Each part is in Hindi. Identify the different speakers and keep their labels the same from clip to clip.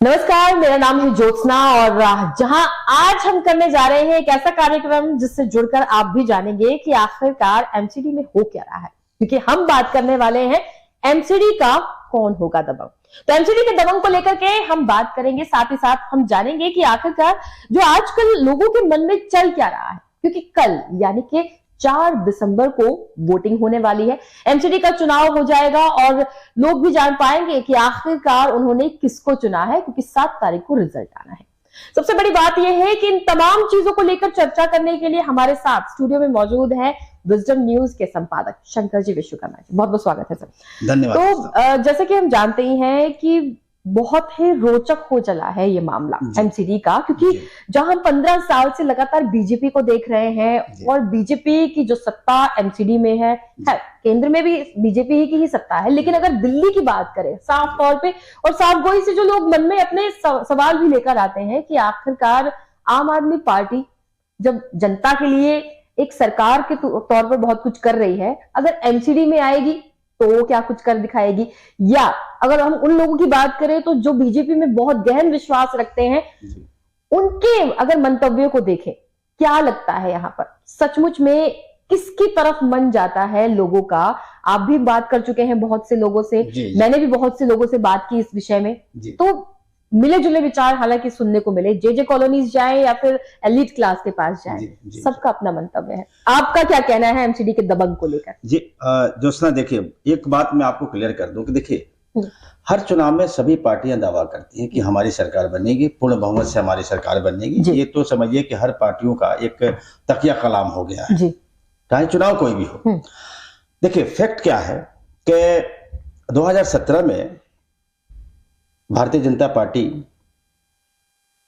Speaker 1: नमस्कार, मेरा नाम है ज्योत्सना और जहां आज हम करने जा रहे हैं एक ऐसा कार्यक्रम जिससे जुड़कर आप भी जानेंगे कि आखिरकार एमसीडी में हो क्या रहा है, क्योंकि हम बात करने वाले हैं एमसीडी का कौन होगा दबंग। तो एमसीडी के दबंग को लेकर के हम बात करेंगे, साथ ही साथ हम जानेंगे कि आखिरकार जो आजकल लोगों के मन में चल क्या रहा है, क्योंकि कल यानी कि 4 दिसंबर को वोटिंग होने वाली है। एमसीडी का चुनाव हो जाएगा और लोग भी जान पाएंगे कि आखिरकार उन्होंने किसको चुना है, क्योंकि 7 तारीख को रिजल्ट आना है। सबसे बड़ी बात यह है कि इन तमाम चीजों को लेकर चर्चा करने के लिए हमारे साथ स्टूडियो में मौजूद है विजडम न्यूज के संपादक शंकर जी विश्वकर्मा जी। बहुत बहुत स्वागत है सर।
Speaker 2: धन्यवाद।
Speaker 1: तो जैसे कि हम जानते ही हैं कि बहुत ही रोचक हो चला है ये मामला एमसीडी का, क्योंकि जहां हम 15 साल से लगातार बीजेपी को देख रहे हैं और बीजेपी की जो सत्ता एमसीडी में है केंद्र में भी बीजेपी की ही सत्ता है, लेकिन अगर दिल्ली की बात करें साफ तौर पे और साफ गोई से जो लोग मन में अपने सवाल भी लेकर आते हैं कि आखिरकार आम आदमी पार्टी जब जनता के लिए एक सरकार के तौर पर बहुत कुछ कर रही है, अगर एमसीडी में आएगी तो वो क्या कुछ कर दिखाएगी, या अगर हम उन लोगों की बात करें तो जो बीजेपी में बहुत गहन विश्वास रखते हैं उनके अगर मंतव्यों को देखें, क्या लगता है यहाँ पर सचमुच में किसकी तरफ मन जाता है लोगों का। आप भी बात कर चुके हैं बहुत से लोगों से, मैंने भी बहुत से लोगों से बात की इस विषय में, तो मिले जुले विचार हालांकि सुनने को मिले। जे कॉलोनीज जाए या फिर एलिट क्लास के पास जाए, सबका अपना मंतव्य है। आपका क्या कहना है एमसीडी के दबंग को लेकर?
Speaker 2: जी ज्योत्सना, देखिए एक बात मैं आपको क्लियर कर दूं कि देखिए हर चुनाव में सभी पार्टियां दावा करती हैं कि हमारी सरकार बनेगी, पूर्ण बहुमत से हमारी सरकार बनेगी। ये तो समझिए कि हर पार्टियों का एक तकिया कलाम हो गया है, चाहे चुनाव कोई भी हो। देखिए फैक्ट क्या है कि 2017 में भारतीय जनता पार्टी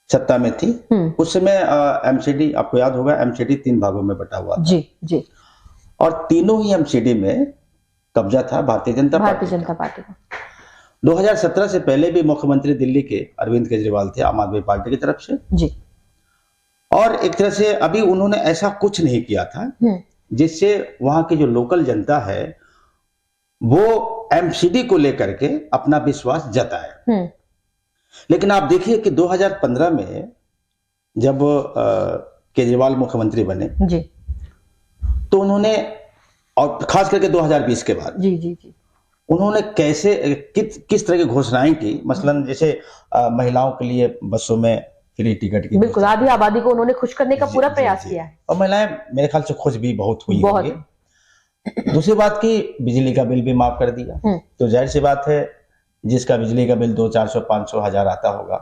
Speaker 2: सत्ता में थी। उस समय एमसीडी, आपको याद होगा, एमसीडी 3 भागों में बटा हुआ था।
Speaker 1: जी।
Speaker 2: और तीनों ही एमसीडी में कब्जा था भारतीय जनता पार्टी का। 2017 से पहले भी मुख्यमंत्री दिल्ली के अरविंद केजरीवाल थे आम आदमी पार्टी की तरफ से जी। और एक तरह से अभी उन्होंने ऐसा कुछ नहीं किया था जिससे वहां की जो लोकल जनता है वो एमसीडी को लेकर के अपना विश्वास जताए। लेकिन आप देखिए कि 2015 में जब केजरीवाल मुख्यमंत्री बने जी, तो उन्होंने, और खास करके 2020 के बाद जी, उन्होंने कैसे किस तरह की घोषणाएं की, मसलन जैसे महिलाओं के लिए बसों में फ्री टिकट की,
Speaker 1: बिल्कुल आधी आबादी को उन्होंने खुश करने का पूरा प्रयास किया है।
Speaker 2: और महिलाएं मेरे ख्याल से खुश भी बहुत हुई होंगी। दूसरी बात की बिजली का बिल भी माफ कर दिया, तो जाहिर सी बात है जिसका बिजली का बिल 200, 400, 500, 1000 आता होगा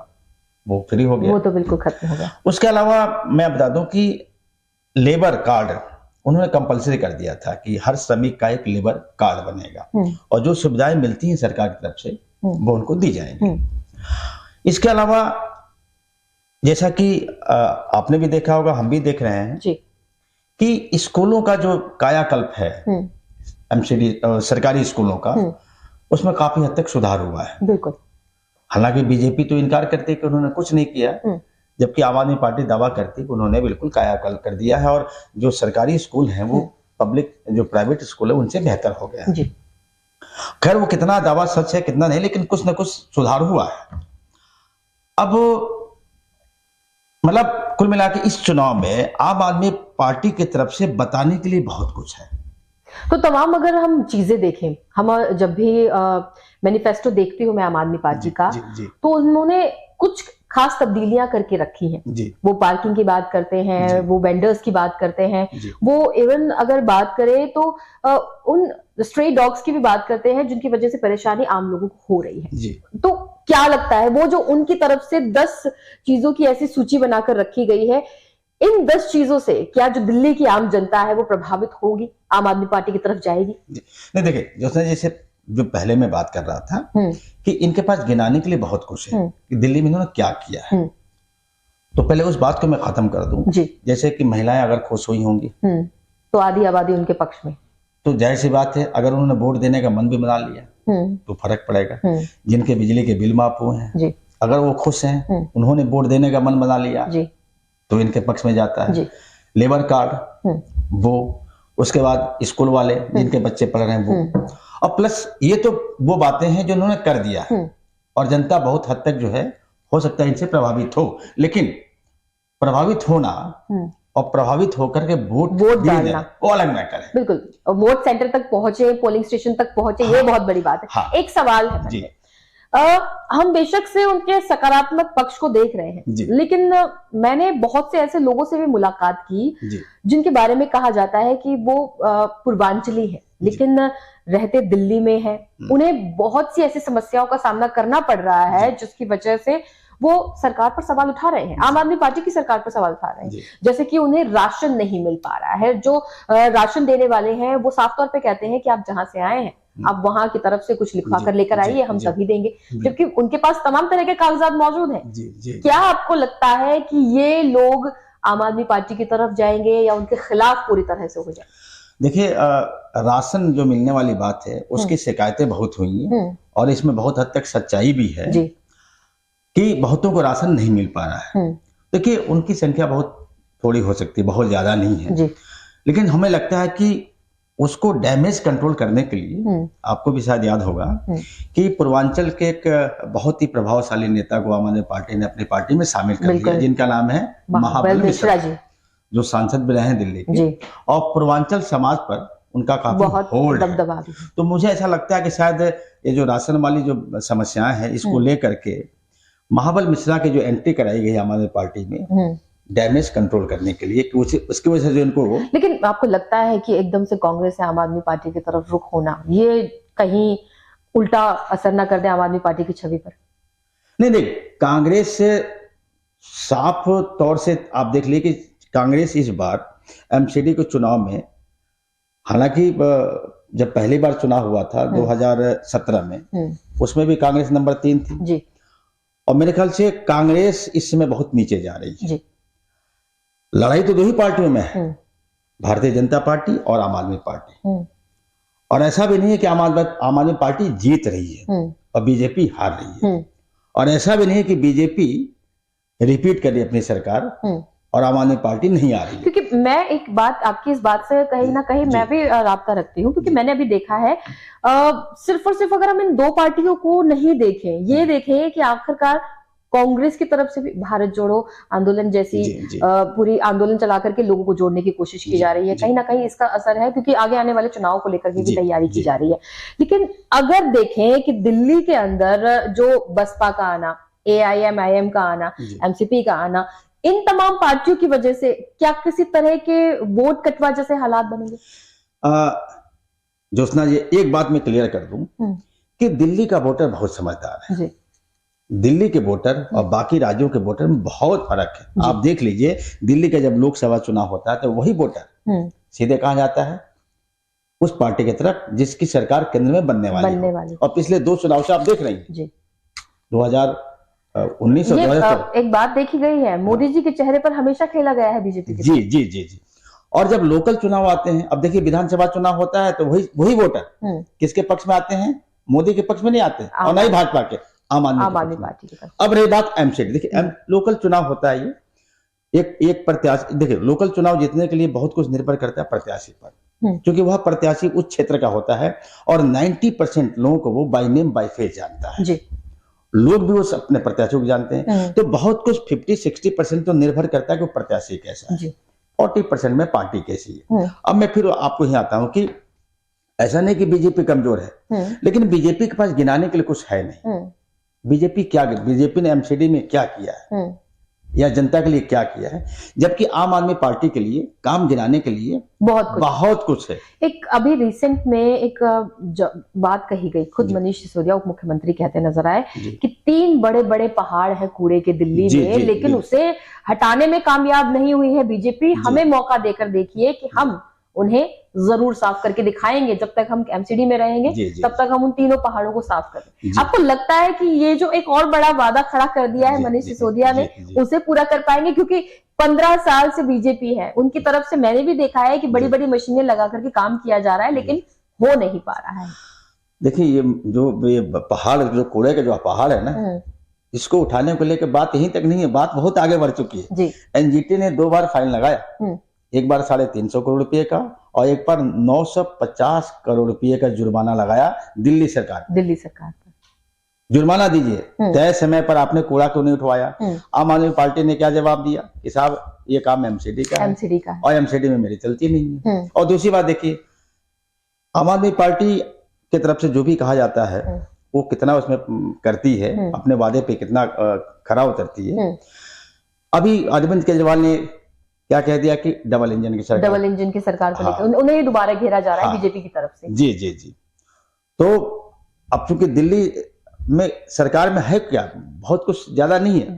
Speaker 2: वो फ्री हो गया,
Speaker 1: वो तो बिल्कुल खत्म हो गया।
Speaker 2: उसके अलावा मैं बता दूं कि लेबर कार्ड उन्होंने कंपलसरी कर दिया था कि हर श्रमिक का एक लेबर कार्ड बनेगा और जो सुविधाएं मिलती हैं सरकार की तरफ से वो उनको दी जाएंगी। इसके अलावा जैसा कि आपने भी देखा होगा, हम भी देख रहे हैं जी, कि स्कूलों का जो कायाकल्प है एमसीडी सरकारी स्कूलों का, उसमें काफी हद तक सुधार हुआ है। बिल्कुल। हालांकि बीजेपी तो इनकार करती है कि उन्होंने कुछ नहीं किया, जबकि आम आदमी पार्टी दावा करती है कि उन्होंने बिल्कुल कायाकल्प कर दिया है और जो सरकारी स्कूल हैं वो पब्लिक जो प्राइवेट स्कूल है उनसे बेहतर हो गया है। खैर वो कितना दावा सच है कितना नहीं, लेकिन कुछ ना कुछ सुधार हुआ है। अब मतलब कुल मिला के इस चुनाव में आम आदमी पार्टी की तरफ से बताने के लिए बहुत कुछ है।
Speaker 1: तो तमाम अगर हम चीजें देखें, हम जब भी मैनिफेस्टो देखती हूँ मैं आम आदमी पार्टी का, तो उन्होंने कुछ खास तब्दीलियां करके रखी हैं। वो पार्किंग की बात करते हैं, वो वेंडर्स की बात करते हैं, वो इवन अगर बात करें तो उन स्ट्रे डॉग्स की भी बात करते हैं जिनकी वजह से परेशानी आम लोगों को हो रही है। तो क्या लगता है वो जो उनकी तरफ से 10 चीजों की ऐसी सूची बनाकर रखी गई है, इन 10 चीजों से क्या जो दिल्ली की आम जनता है वो प्रभावित होगी, आम आदमी पार्टी की तरफ जाएगी?
Speaker 2: नहीं देखिए ज्योत्सना, जैसे जो पहले मैं बात कर रहा था कि इनके पास गिनाने के लिए बहुत कुछ है कि दिल्ली में इन्होंने क्या किया है, तो पहले उस बात को मैं खत्म कर दूं। जैसे कि महिलाएं अगर खुश हुई होंगी
Speaker 1: तो आधी आबादी उनके पक्ष में,
Speaker 2: तो जाहिर सी बात है अगर उन्होंने वोट देने का मन भी बना लिया तो फर्क पड़ेगा। जिनके बिजली के बिल माफ हुए हैं, अगर वो खुश हैं, उन्होंने वोट देने का मन बना लिया तो इनके पक्ष में जाता है। लेबर कार्ड वो, उसके बाद स्कूल वाले जिनके बच्चे पढ़ रहे हैं वो, और प्लस ये तो वो बातें हैं जो उन्होंने कर दिया है और जनता बहुत हद तक जो है हो सकता है इनसे प्रभावित हो, लेकिन प्रभावित होना और प्रभावित होकर के वोट
Speaker 1: डालना
Speaker 2: वो अलग मैटर है।
Speaker 1: बिल्कुल, और वोट सेंटर तक पहुंचे, पोलिंग स्टेशन तक पहुंचे, ये बहुत बड़ी बात है।
Speaker 2: हाँ,
Speaker 1: एक सवाल है
Speaker 2: जी,
Speaker 1: हम बेशक से उनके सकारात्मक पक्ष को देख रहे हैं, लेकिन मैंने बहुत से ऐसे लोगों से भी मुलाकात की जिनके बारे में कहा जाता है कि वो पूर्वांचली है, लेकिन रहते दिल्ली में है, उन्हें बहुत सी ऐसी समस्याओं का सामना करना पड़ रहा है जिसकी वजह से वो सरकार पर सवाल उठा रहे हैं, आम आदमी पार्टी की सरकार पर सवाल उठा रहे हैं। जैसे कि उन्हें राशन नहीं मिल पा रहा है, जो राशन देने वाले हैं वो साफ तौर पे कहते हैं कि आप जहां से आए हैं आप वहां की तरफ से कुछ लिखवा कर लेकर आइए, हम तभी देंगे, जबकि उनके पास तमाम तरह के कागजात मौजूद हैं। क्या आपको लगता है कि ये लोग आम आदमी पार्टी की तरफ जाएंगे या उनके खिलाफ पूरी तरह से हो जाए?
Speaker 2: देखिए, राशन जो मिलने वाली बात है उसकी शिकायतें बहुत हुई हैं और इसमें बहुत हद तक सच्चाई भी है कि बहुतों को राशन नहीं मिल पा रहा है। देखिए, उनकी संख्या बहुत थोड़ी हो सकती है, बहुत ज्यादा नहीं है, लेकिन हमें लगता है कि उसको डैमेज कंट्रोल करने के लिए आपको भी शायद याद होगा कि पूर्वांचल के एक बहुत ही प्रभावशाली नेता को आम आदमी पार्टी ने अपनी पार्टी में शामिल कर लिया, जिनका नाम है महाबल मिश्रा जी, जो सांसद भी रहे हैं दिल्ली के, और पूर्वांचल समाज पर उनका काफी होल्ड है। तो मुझे ऐसा लगता है कि शायद ये जो राशन वाली जो समस्याएं हैं इसको लेकर के महाबल मिश्रा की जो एंट्री कराई गई आम आदमी पार्टी में डैमेज कंट्रोल करने के लिए, उसकी वजह से इनको।
Speaker 1: लेकिन आपको लगता है कि एकदम से कांग्रेस से आम आदमी पार्टी की तरफ रुख होना ये कहीं उल्टा असर ना कर दे आम आदमी पार्टी की छवि पर?
Speaker 2: नहीं, कांग्रेस से साफ तौर से आप देख लीजिए कि कांग्रेस इस बार एमसीडी के चुनाव में, हालांकि जब पहली बार चुनाव हुआ था 2017 में, उसमें भी कांग्रेस नंबर 3 थी जी। और मेरे ख्याल से कांग्रेस इस समय बहुत नीचे जा रही है जी। लड़ाई तो दो ही पार्टियों में है, भारतीय जनता पार्टी और आम आदमी पार्टी, और ऐसा भी नहीं है कि आम आदमी पार्टी जीत रही है और बीजेपी हार रही है, और ऐसा भी नहीं है कि बीजेपी रिपीट कर रही है अपनी सरकार और आम आदमी पार्टी नहीं आ रही है।
Speaker 1: क्योंकि मैं एक बात आपकी इस बात से कहीं ना कहीं मैं भी राब्ता रखती हूँ, क्योंकि मैंने अभी देखा है सिर्फ और सिर्फ अगर हम इन दो पार्टियों को नहीं देखें, ये देखें कि आखिरकार कांग्रेस की तरफ से भी भारत जोड़ो आंदोलन जैसी पूरी आंदोलन चला करके लोगों को जोड़ने की कोशिश की जा रही है, कहीं ना कहीं इसका असर है, क्योंकि आगे आने वाले चुनाव को लेकर के भी तैयारी की जा रही है। लेकिन अगर देखें कि दिल्ली के अंदर जो बसपा का आना, AIM का आना, MCP का आना, इन तमाम पार्टियों की वजह से क्या किसी तरह के वोट कटवा जैसे हालात बनेंगे?
Speaker 2: ज्योत्सना जी, एक बात मैं क्लियर कर दूं कि दिल्ली का वोटर बहुत समझदार है जी। दिल्ली के वोटर और बाकी राज्यों के वोटर में बहुत फर्क है। आप देख लीजिए, दिल्ली का जब लोकसभा चुनाव होता है तो वही वोटर सीधे कहाँ जाता है? उस पार्टी की तरफ जिसकी सरकार केंद्र में बनने वाली। और पिछले 2 चुनाव से आप देख रही हैं, 2019 और 2014
Speaker 1: एक बात देखी गई है, मोदी जी के चेहरे पर हमेशा खेला गया है बीजेपी के।
Speaker 2: जी। और जब लोकल चुनाव आते हैं, अब देखिए विधानसभा चुनाव होता है तो वही वोटर किसके पक्ष में आते हैं? मोदी के पक्ष में नहीं आते, और न ही भाजपा के, आम आदमी पार्टी के। अब रही बात एमसीडी, देखिए लोकल चुनाव होता है, ये एक प्रत्याशी, देखिए लोकल चुनाव जीतने के लिए बहुत कुछ निर्भर करता है प्रत्याशी पर, क्योंकि वह प्रत्याशी उस क्षेत्र का होता है और 90% लोगों को वो बाय नेम बाय फेस जानता है जी। लोग भी उस अपने प्रत्याशियों को जानते हैं, तो बहुत कुछ 50-60% तो निर्भर करता है कि वो प्रत्याशी कैसा है, 40% में पार्टी कैसी है। अब मैं फिर आपको यहाँ आता हूँ कि ऐसा नहीं कि बीजेपी कमजोर है, लेकिन बीजेपी के पास गिनाने के लिए कुछ है नहीं। बीजेपी ने एमसीडी में क्या किया है या जनता के लिए क्या किया है, जबकि आम आदमी पार्टी के लिए काम गिनाने के लिए बहुत कुछ है।
Speaker 1: एक अभी रिसेंट में एक बात कही गई, खुद मनीष सिसोदिया उप मुख्यमंत्री कहते नजर आए कि 3 बड़े बड़े पहाड़ है कूड़े के दिल्ली में, लेकिन उसे हटाने में कामयाब नहीं हुई है बीजेपी। हमें मौका देकर देखिए कि हम उन्हें जरूर साफ करके दिखाएंगे। जब तक हम एमसीडी में रहेंगे तब तक हम उन 3 पहाड़ों को साफ करें। आपको लगता है कि ये जो एक और बड़ा वादा खड़ा कर दिया है मनीष सिसोदिया ने, उसे पूरा कर पाएंगे? क्योंकि 15 साल से बीजेपी है, उनकी तरफ से मैंने भी देखा है कि बड़ी बड़ी मशीनें लगा करके काम किया जा रहा है, लेकिन हो नहीं पा रहा है।
Speaker 2: देखिए, ये पहाड़, जो कूड़े का जो पहाड़ है ना, इसको उठाने को लेकर बात यहीं तक नहीं है, बात बहुत आगे बढ़ चुकी है। एनजीटी ने 2 बार फाइन लगाया, एक बार 350 करोड़ रुपए का और एक बार 950 करोड़ रुपए का जुर्माना लगाया दिल्ली सरकार पर। जुर्माना दीजिए, तय समय पर आपने कूड़ा क्यों नहीं उठवाया। आम आदमी पार्टी ने क्या जवाब दिया कि साहब ये काम एमसीडी का है और एमसीडी में मेरी चलती नहीं है। और दूसरी बात देखिए, आम आदमी पार्टी की तरफ से जो भी कहा जाता है वो कितना उसमें करती है, अपने वादे पे कितना खरा उतरती है। अभी अरविंद केजरीवाल ने क्या कह दिया कि डबल इंजन की सरकार को लेकर
Speaker 1: उन्हें दोबारा घेरा जा रहा है बीजेपी की तरफ से।
Speaker 2: जी जी जी। तो अब चूंकि दिल्ली में सरकार में है क्या, बहुत कुछ ज्यादा नहीं है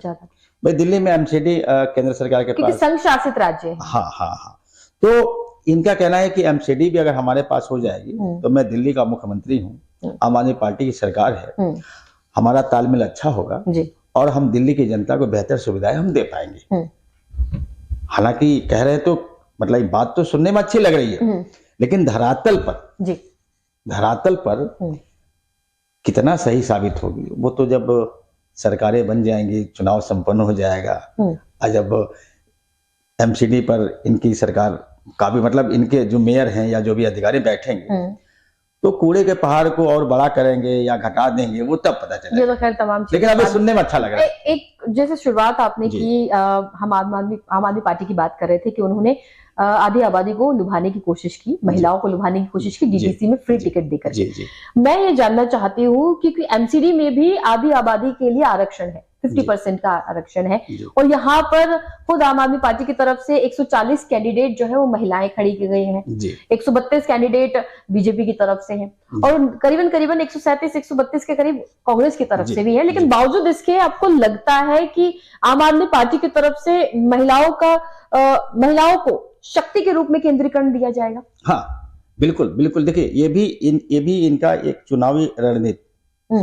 Speaker 2: भाई। दिल्ली में एमसीडी केंद्र सरकार के पास,
Speaker 1: संघ शासित राज्य है।
Speaker 2: हाँ। तो इनका कहना है कि एमसीडी भी अगर हमारे पास हो जाएगी तो मैं दिल्ली का मुख्यमंत्री हूँ, आम आदमी पार्टी की सरकार है, हमारा तालमेल अच्छा होगा और हम दिल्ली की जनता को बेहतर सुविधाएं हम दे पाएंगे। हालांकि कह रहे तो मतलब बात तो सुनने में अच्छी लग रही है, लेकिन धरातल पर कितना सही साबित होगी वो तो जब सरकारें बन जाएंगी, चुनाव संपन्न हो जाएगा और जब एमसीडी पर इनकी सरकार का भी मतलब इनके जो मेयर हैं या जो भी अधिकारी बैठेंगे तो कूड़े के पहाड़ को और बड़ा करेंगे या घटा देंगे वो तब पता चलेगा।
Speaker 1: ये तो खैर तमाम,
Speaker 2: लेकिन अभी सुनने में अच्छा लग रहा है।
Speaker 1: एक जैसे शुरुआत आपने की, हम आम आदमी पार्टी की बात कर रहे थे कि उन्होंने आधी आबादी को लुभाने की कोशिश की, महिलाओं को लुभाने की कोशिश की डीडीसी में फ्री टिकट देकर। मैं ये जानना चाहती हूँ क्योंकि एमसीडी में भी आधी आबादी के लिए आरक्षण है, 50% का आरक्षण है और यहाँ पर खुद आम आदमी पार्टी की तरफ से 140 कैंडिडेट जो है वो महिलाएं खड़ी की गई हैं, 132 कैंडिडेट बीजेपी की तरफ से हैं और करीबन 137-132 के करीब कांग्रेस की तरफ से भी है। लेकिन बावजूद इसके आपको लगता है कि आम आदमी पार्टी की तरफ से महिलाओं को शक्ति के रूप में केंद्रीकरण दिया जाएगा?
Speaker 2: हाँ बिल्कुल। देखिए ये भी इनका एक चुनावी रणनीति,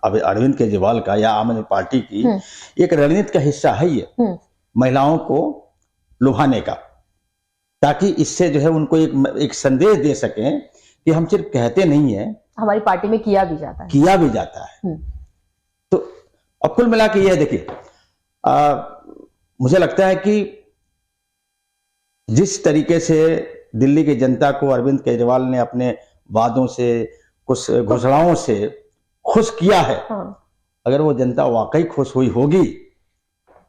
Speaker 2: अब अरविंद केजरीवाल का या आम आदमी पार्टी की एक रणनीति का हिस्सा है ये, महिलाओं को लुभाने का, ताकि इससे जो है उनको एक संदेश दे सकें कि हम सिर्फ कहते नहीं है,
Speaker 1: हमारी पार्टी में किया भी जाता है।
Speaker 2: तो अब कुल मिला के ये देखिए, मुझे लगता है कि जिस तरीके से दिल्ली की जनता को अरविंद केजरीवाल ने अपने वादों से, कुछ घोषणाओं से खुश किया है, अगर वो जनता वाकई खुश हुई होगी।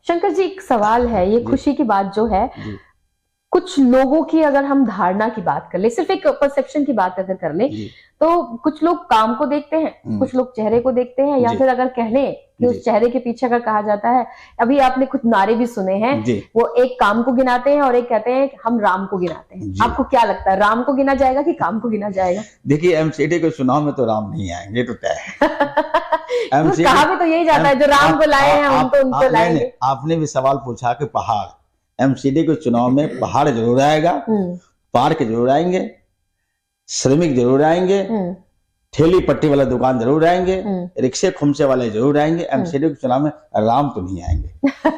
Speaker 1: शंकर जी, एक सवाल है, ये खुशी की बात जो है, कुछ लोगों की अगर हम धारणा की बात कर ले, सिर्फ एक परसेप्शन की बात अगर कर ले, तो कुछ लोग काम को देखते हैं, कुछ लोग चेहरे को देखते हैं, या फिर अगर कह लें कि उस चेहरे के पीछे अगर कहा जाता है, अभी आपने कुछ नारे भी सुने हैं, वो एक काम को गिनाते हैं और एक कहते हैं हम राम को गिनाते हैं। आपको क्या लगता है, राम को गिना जाएगा कि काम को गिना जाएगा?
Speaker 2: देखिए एमसीडी के चुनाव में तो राम नहीं आएंगे, तो तय है।
Speaker 1: कहा भी तो यही जाता है, जो राम को लाए हैं हम तो उनको लाएंगे।
Speaker 2: आपने भी सवाल पूछा कि पहाड़, एमसीडी के चुनाव में पहाड़ जरूर आएगा, पार्क जरूर आएंगे, श्रमिक जरूर आएंगे, ठेली पट्टी वाला दुकान जरूर आएंगे, रिक्शे खुमसे वाले जरूर आएंगे। एमसीडी के चुनाव में राम तो नहीं आएंगे।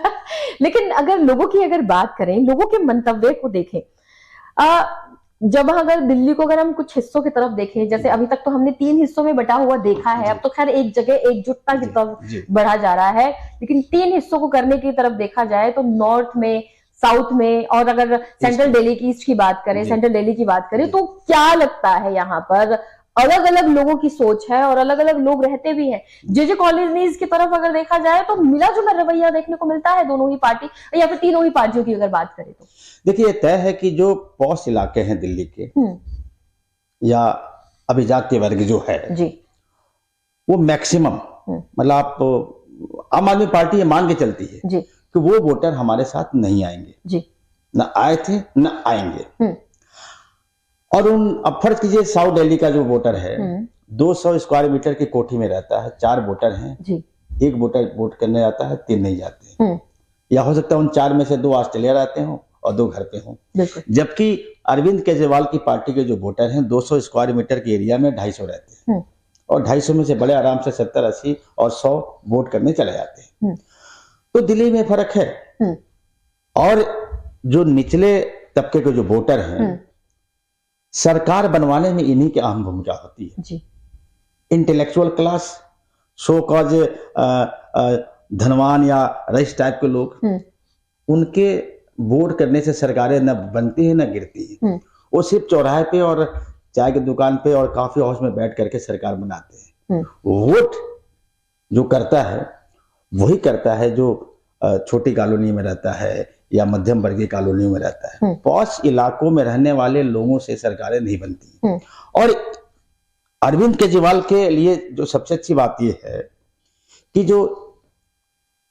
Speaker 1: लेकिन अगर लोगों की अगर बात करें, लोगों के मंतव्य को देखें, जब अगर दिल्ली को अगर हम कुछ हिस्सों की तरफ देखें, जैसे अभी तक तो हमने 3 हिस्सों में बटा हुआ देखा है, अब तो खैर एक जगह एकजुटता की तरफ बढ़ा जा रहा है, लेकिन 3 हिस्सों को करने की तरफ देखा जाए तो नॉर्थ में, साउथ में, और अगर सेंट्रल दिल्ली की ईस्ट की बात करें, सेंट्रल दिल्ली की बात करें, तो क्या लगता है यहाँ पर अलग अलग लोगों की सोच है और अलग अलग लोग रहते भी हैं। जे कॉलोनीज की तरफ अगर देखा जाए तो मिला जुला रवैया देखने को मिलता है दोनों ही पार्टी या फिर तीनों ही पार्टियों की अगर बात करें तो।
Speaker 2: देखिए तय है कि जो पॉश इलाके हैं दिल्ली के या अभिजातीय वर्ग जो है
Speaker 1: जी,
Speaker 2: वो मैक्सिमम मतलब आप आम आदमी पार्टी ये मान के चलती है
Speaker 1: जी
Speaker 2: कि वो वोटर हमारे साथ नहीं आएंगे जी, न आए थे न आएंगे। और अब फर्ज कीजिए साउथ दिल्ली का जो वोटर है 200 स्क्वायर मीटर की कोठी में रहता है, 4 वोटर हैं जी, एक वोटर वोट करने जाता है, 3 नहीं जाते, या हो सकता है उन 4 में से 2 ऑस्ट्रेलिया रहते हो और 2 घर पे हों। जबकि अरविंद केजरीवाल की पार्टी के जो वोटर हैं 200 स्क्वायर मीटर के एरिया में 250 रहते हैं और 250 में से बड़े आराम से 70, 80 और 100 वोट करने चले जाते हैं। तो दिल्ली में फर्क है। और जो निचले तबके के जो वोटर हैं सरकार बनवाने में इन्हीं की अहम भूमिका होती है जी। इंटेलेक्चुअल क्लास, सो कॉज धनवान या रईस टाइप के लोग, उनके वोट करने से सरकारें न बनती है न गिरती है। वो सिर्फ चौराहे पे और चाय की दुकान पे और कॉफी हाउस में बैठ करके सरकार बनाते हैं। वोट जो करता है वही करता है जो छोटी कॉलोनी में रहता है या मध्यम वर्गीय कॉलोनियों में रहता है। पॉश इलाकों में रहने वाले लोगों से सरकारें नहीं बनती। और अरविंद केजरीवाल के लिए जो सबसे अच्छी बात यह है कि जो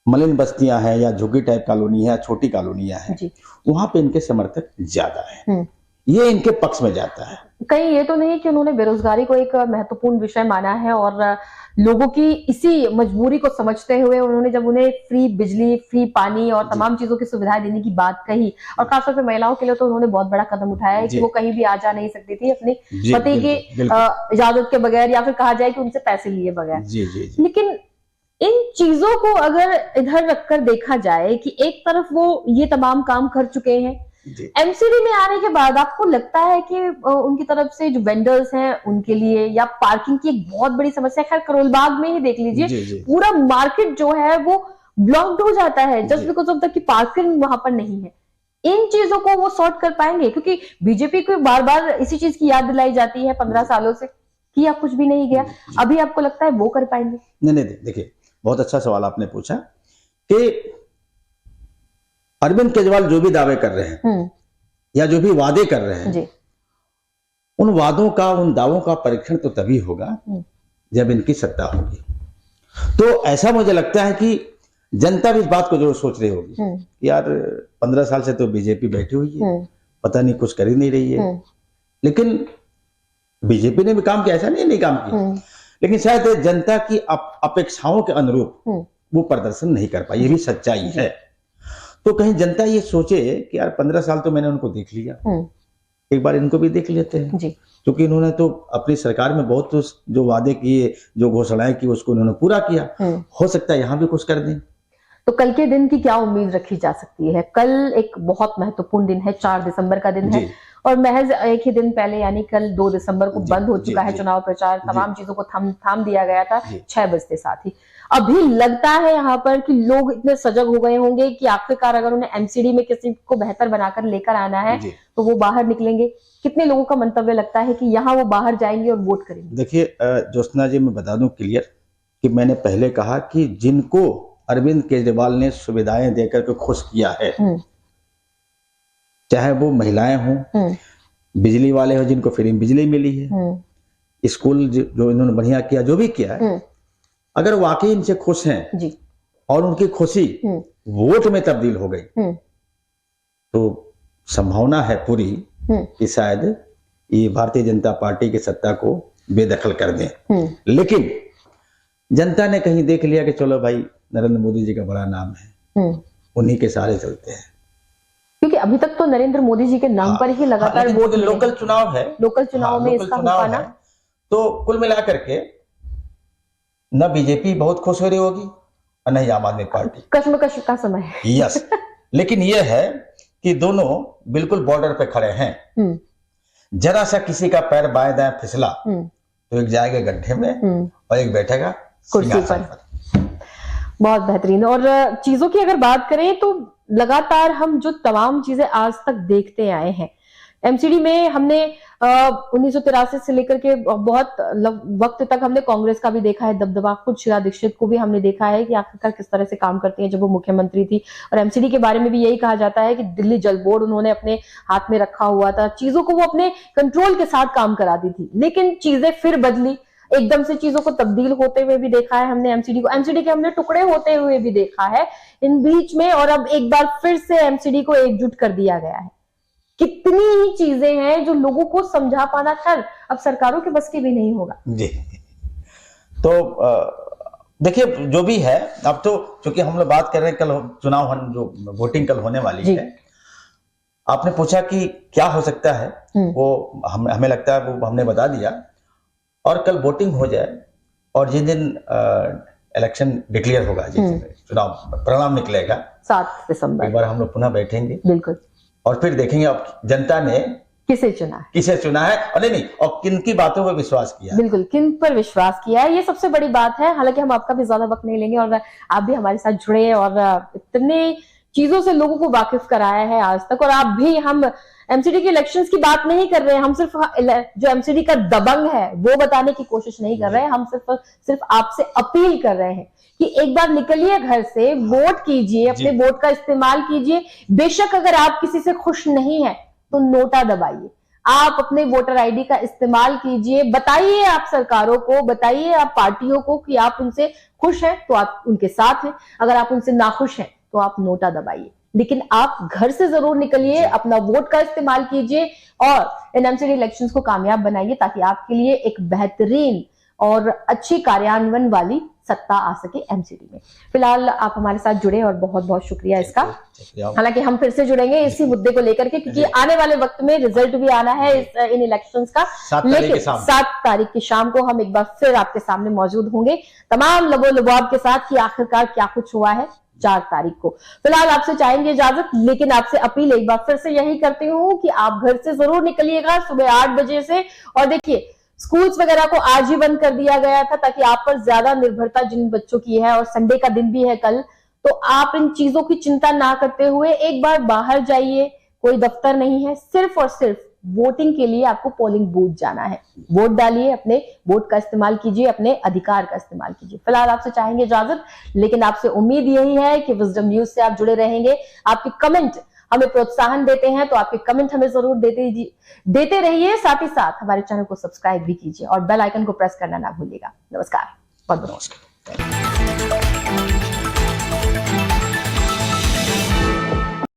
Speaker 2: मलिन बस्तियां हैं या झुग्गी टाइप कॉलोनी है, छोटी कॉलोनियां हैं, वहां पे इनके समर्थक ज्यादा है, ये इनके पक्ष में जाता है।
Speaker 1: कहीं ये तो नहीं कि उन्होंने बेरोजगारी को एक महत्वपूर्ण विषय माना है और लोगों की इसी मजबूरी को समझते हुए उन्होंने जब उन्हें फ्री बिजली, फ्री पानी और तमाम चीजों की सुविधाएं देने की बात कही, और खासतौर पर महिलाओं के लिए तो उन्होंने बहुत बड़ा कदम उठाया है कि वो कहीं भी आ जा नहीं सकती थी अपने पति की इजाजत के बगैर, या फिर कहा जाए कि उनसे पैसे लिए बगैर। लेकिन इन चीजों को अगर इधर रखकर देखा जाए कि एक तरफ वो ये तमाम काम कर चुके हैं, एमसीडी में आने के बाद आपको लगता है कि उनकी तरफ से जो वेंडर्स हैं उनके लिए या पार्किंग की एक बहुत बड़ी समस्या, खैर करोल बाग में ही देख लीजिए, पूरा मार्केट जो है वो ब्लॉक्ड हो जाता है जस्ट बिकॉज ऑफ द कि पार्किंग वहां पर नहीं है। इन चीजों को वो सॉर्ट कर पाएंगे? क्योंकि बीजेपी को बार बार इसी चीज की याद दिलाई जाती है 15 सालों से कि अब कुछ भी नहीं गया, अभी आपको लगता है वो कर पाएंगे?
Speaker 2: नहीं, देखिए बहुत अच्छा सवाल आपने पूछा कि अरविंद केजरीवाल जो भी दावे कर रहे हैं या जो भी वादे कर रहे हैं, उन वादों का, उन दावों का परीक्षण तो तभी होगा जब इनकी सत्ता होगी। तो ऐसा मुझे लगता है कि जनता भी इस बात को जो सोच रही होगी कि यार 15 साल से तो बीजेपी बैठी हुई है, पता नहीं कुछ कर ही नहीं रही है। लेकिन बीजेपी ने भी काम किया, ऐसा नहीं काम किया, लेकिन शायद जनता की अपेक्षाओं के अनुरूप वो प्रदर्शन नहीं कर पाई, ये भी सच्चाई है। तो कहीं जनता ये सोचे कि यार 15 साल तो मैंने उनको देख लिया, एक बार इनको भी देख लेते हैं, क्योंकि इन्होंने तो अपनी सरकार में बहुत जो वादे किए, जो घोषणाएं की, उसको उन्होंने पूरा किया। हो सकता है यहाँ भी कुछ कर दें।
Speaker 1: तो कल के दिन की क्या उम्मीद रखी जा सकती है? कल एक बहुत महत्वपूर्ण दिन है, 4 दिसंबर का दिन है, और महज एक ही दिन पहले यानी कल 2 दिसंबर को बंद हो चुका है चुनाव प्रचार, तमाम चीजों को थाम दिया गया था 6 बजते साथ ही। अभी लगता है यहाँ पर कि लोग इतने सजग हो गए होंगे कि आखिरकार अगर उन्हें एमसीडी में किसी को बेहतर बनाकर लेकर आना है तो वो बाहर निकलेंगे। कितने लोगों का मंतव्य लगता है कि यहाँ वो बाहर जाएंगे और वोट करेंगे? देखिए
Speaker 2: ज्योत्सना जी, मैं बता दूं क्लियर कि मैंने पहले कहा कि जिनको अरविंद केजरीवाल ने सुविधाएं देकर के खुश किया है, चाहे वो महिलाएं हों, बिजली वाले हो जिनको फ्री बिजली मिली है, स्कूल जो इन्होंने बढ़िया किया, जो भी किया है, अगर वाकई इनसे खुश हैं और उनकी खुशी वोट में तब्दील हो गई तो संभावना है पूरी कि शायद ये भारतीय जनता पार्टी की सत्ता को बेदखल कर दें। लेकिन जनता ने कहीं देख लिया कि चलो भाई नरेंद्र मोदी जी का बड़ा नाम है, उन्हीं के सहारे चलते हैं,
Speaker 1: क्योंकि अभी तक तो नरेंद्र मोदी जी के नाम पर ही लगातार वोट,
Speaker 2: लोकल चुनाव है,
Speaker 1: लोकल चुनाव में इसका होना,
Speaker 2: तो कुल मिलाकर के न बीजेपी बहुत खुश हो रही होगी और न ही आम आदमी पार्टी।
Speaker 1: कश्मकश का समय है।
Speaker 2: यस, लेकिन यह है कि दोनों बिल्कुल बॉर्डर पे खड़े हैं। जरा सा किसी का पैर बाएं दाएं फिसला तो एक जाएगा गड्ढे में और एक बैठेगा
Speaker 1: कुर्सी पर। बहुत बेहतरीन। और चीजों की अगर बात करें तो लगातार हम जो तमाम चीजें आज तक देखते आए हैं, एमसीडी में हमने 1983 से लेकर के बहुत वक्त तक हमने कांग्रेस का भी देखा है दबदबा, खुद शीला दीक्षित को भी हमने देखा है कि आखिरकार किस तरह से काम करती है जब वो मुख्यमंत्री थी। और एमसीडी के बारे में भी यही कहा जाता है कि दिल्ली जल बोर्ड उन्होंने अपने हाथ में रखा हुआ था, चीजों को वो अपने कंट्रोल के साथ काम कराती थी। लेकिन चीजें फिर बदली, एकदम से चीजों को तब्दील होते हुए भी देखा है हमने एमसीडी को, एमसीडी के हमने टुकड़े होते हुए भी देखा है इन बीच में, और अब एक बार फिर से एमसीडी को एकजुट कर दिया गया है। कितनी ही चीजें हैं जो लोगों को समझा पाना खैर अब सरकारों के बस की भी नहीं होगा
Speaker 2: जी। तो देखिए जो भी है, अब तो क्योंकि हम लोग बात कर रहे हैं कल चुनाव, जो वोटिंग कल होने वाली है, आपने पूछा कि क्या हो सकता है, वो हमें लगता है वो हमने बता दिया। और कल वोटिंग हो जाए और जिस दिन इलेक्शन डिक्लेयर होगा, जिस दिन चुनाव परिणाम निकलेगा
Speaker 1: 7 दिसंबर,
Speaker 2: एक बार हम लोग पुनः बैठेंगे
Speaker 1: बिल्कुल,
Speaker 2: और फिर देखेंगे अब जनता ने
Speaker 1: किसे चुना है और नहीं और किन की बातों पर विश्वास किया, बिल्कुल किन पर विश्वास किया है, ये सबसे बड़ी बात है। हालांकि हम आपका भी ज्यादा वक्त नहीं लेंगे और आप भी हमारे साथ जुड़े और इतने चीजों से लोगों को वाकिफ कराया है आज तक, और आप भी हम एमसीडी के इलेक्शंस की बात नहीं कर रहे हैं, हम सिर्फ जो एमसीडी का दबंग है वो बताने की कोशिश नहीं कर रहे हैं, हम सिर्फ आपसे अपील कर रहे हैं कि एक बार निकलिए घर से, वोट कीजिए, अपने वोट का इस्तेमाल कीजिए। बेशक अगर आप किसी से खुश नहीं है तो नोटा दबाइए, आप अपने वोटर आईडी का इस्तेमाल कीजिए, बताइए आप सरकारों को, बताइए आप पार्टियों को कि आप उनसे खुश हैं तो आप उनके साथ हैं, अगर आप उनसे नाखुश हैं तो आप नोटा दबाइए। लेकिन आप घर से जरूर निकलिए, अपना वोट का इस्तेमाल कीजिए और इन एमसीडी इलेक्शंस को कामयाब बनाइए ताकि आपके लिए एक बेहतरीन और अच्छी कार्यान्वयन वाली सत्ता आ सके एमसीडी में। फिलहाल आप हमारे साथ जुड़े और बहुत बहुत शुक्रिया इसका। हालांकि हम फिर से जुड़ेंगे इसी मुद्दे को लेकर के, क्योंकि आने वाले वक्त में रिजल्ट भी आना है इन इलेक्शंस का। लेकिन 7 तारीख की शाम को हम एक बार फिर आपके सामने मौजूद होंगे तमाम लबो-लबाब के साथ कि आखिरकार क्या कुछ हुआ है 4 तारीख को। फिलहाल आपसे चाहेंगे इजाजत, लेकिन आपसे अपील एक बार फिर से यही करती हूँ कि आप घर से जरूर निकलिएगा सुबह 8 बजे से। और देखिए, स्कूल्स वगैरह को आज ही बंद कर दिया गया था ताकि आप पर ज्यादा निर्भरता जिन बच्चों की है, और संडे का दिन भी है कल, तो आप इन चीजों की चिंता ना करते हुए एक बार बाहर जाइए। कोई दफ्तर नहीं है, सिर्फ और सिर्फ वोटिंग के लिए आपको पोलिंग बूथ जाना है। वोट डालिए, अपने वोट का इस्तेमाल कीजिए, अपने अधिकार का इस्तेमाल कीजिए। फिलहाल आपसे चाहेंगे इजाजत, लेकिन आपसे उम्मीद यही है कि विजडम न्यूज से आप जुड़े रहेंगे। आपके कमेंट हमें प्रोत्साहन देते हैं, तो आपके कमेंट हमें जरूर देते रहिए। साथ ही साथ हमारे चैनल को सब्सक्राइब भी कीजिए और बेल आइकन को प्रेस करना ना भूलिएगा। नमस्कार, बहुत बहुत नमस्कार।